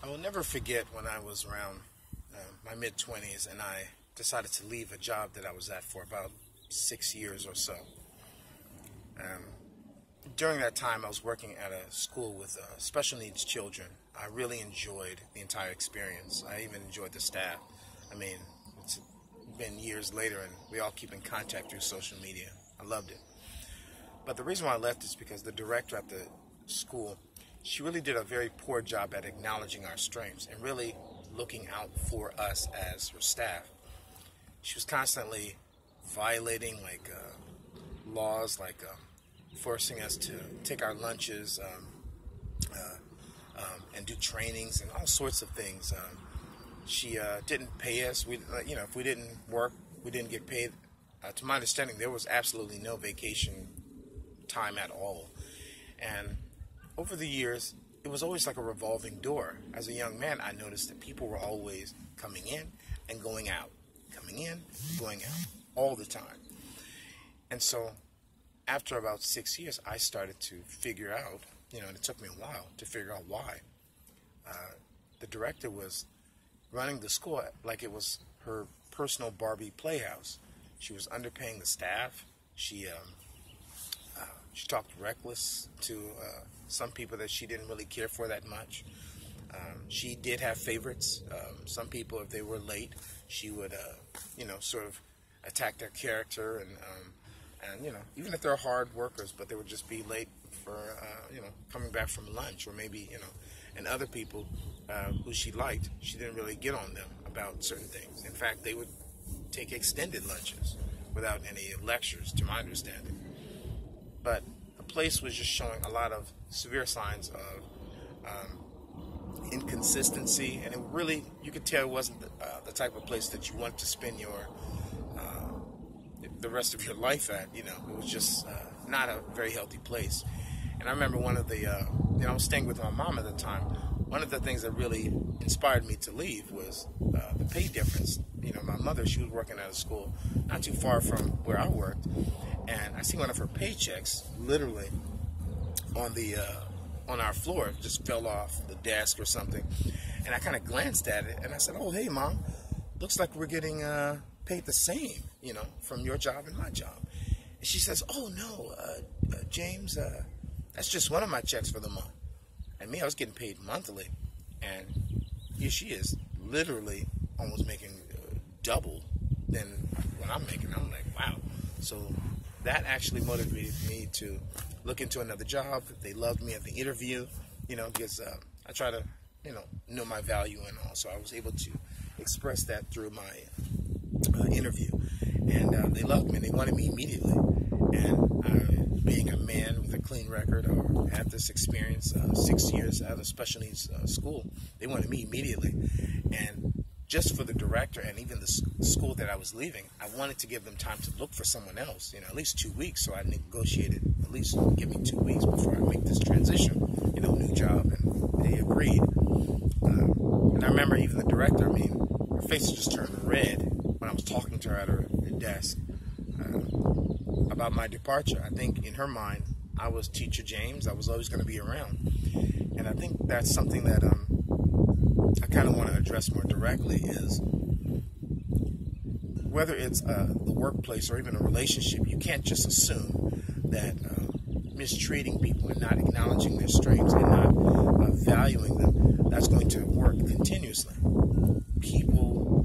I will never forget when I was around my mid-20s and I decided to leave a job that I was at for about 6 years or so. During that time, I was working at a school with special needs children. I really enjoyed the entire experience. I even enjoyed the staff. I mean, it's been years later and we all keep in contact through social media. I loved it. But the reason why I left is because the director at the school, she really did a very poor job at acknowledging our strengths and really looking out for us as her staff. She was constantly violating laws, forcing us to take our lunches and do trainings and all sorts of things. She didn't pay us. If we didn't work, we didn't get paid. To my understanding, there was absolutely no vacation time at all. And over the years, it was always like a revolving door. As a young man, I noticed that people were always coming in and going out, coming in, going out, all the time. And so after about 6 years, I started to figure out, and it took me a while to figure out why. The director was running the school like it was her personal Barbie playhouse. She was underpaying the staff. She talked reckless to some people that she didn't really care for that much. She did have favorites. Some people, if they were late, she would, sort of attack their character and even if they're hard workers, but they would just be late for, coming back from lunch or maybe, and other people who she liked, she didn't really get on them about certain things. In fact, they would take extended lunches without any lectures, to my understanding. But the place was just showing a lot of severe signs of inconsistency, and it really, you could tell it wasn't the type of place that you want to spend the rest of your life at. It was just not a very healthy place. And I remember one of the, I was staying with my mom at the time. One of the things that really inspired me to leave was the pay difference. My mother, she was working at a school not too far from where I worked, and I see one of her paychecks literally on our floor, just fell off the desk or something. And I kind of glanced at it and I said, "Oh, hey, Mom, looks like we're getting paid the same, from your job and my job." And she says, "Oh no, James, that's just one of my checks for the month." And me, I was getting paid monthly, and here she is, literally almost making double than what I'm making. I'm like, wow. So that actually motivated me to look into another job. They loved me at the interview, because I try to, know my value and all. So I was able to express that through my interview, and they loved me. They wanted me immediately. And being a man with a clean record, or had this experience, 6 years out of special needs school, they wanted me immediately. And just for the director and even the school that I was leaving, I wanted to give them time to look for someone else, at least 2 weeks. So I negotiated at least give me 2 weeks before I make this transition, new job, and they agreed. And I remember even the director, her face just turned red when I was talking to her at her desk about my departure. I think in her mind, I was Teacher James. I was always going to be around. And I think that's something that I kind of want to address more directly, is whether it's the workplace or even a relationship, you can't just assume that mistreating people and not acknowledging their strengths and not valuing them, that's going to work continuously. People,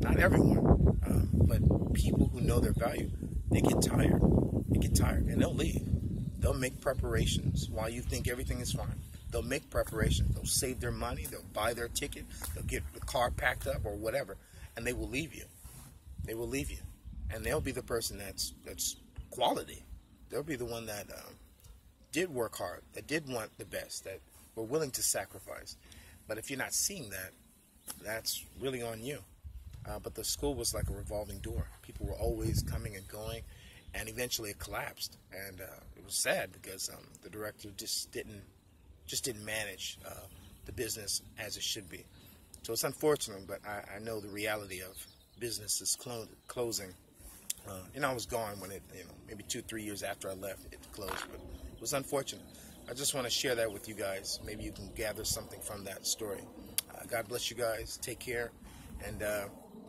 not everyone, but people who know their value, they get tired. They get tired and they'll leave. They'll make preparations while you think everything is fine. They'll make preparations. They'll save their money. They'll buy their ticket. They'll get the car packed up or whatever, and they will leave you. They will leave you, and they'll be the person that's quality. They'll be the one that did work hard, that did want the best, that were willing to sacrifice. But if you're not seeing that, that's really on you. But the school was like a revolving door. People were always coming and going, and eventually it collapsed. And it was sad because the director just didn't manage the business as it should be. So it's unfortunate, but I know the reality of businesses closing. I was gone when it, maybe 2-3 years after I left, it closed. But it was unfortunate. I just want to share that with you guys. Maybe you can gather something from that story. God bless you guys. Take care, and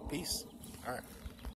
peace. All right.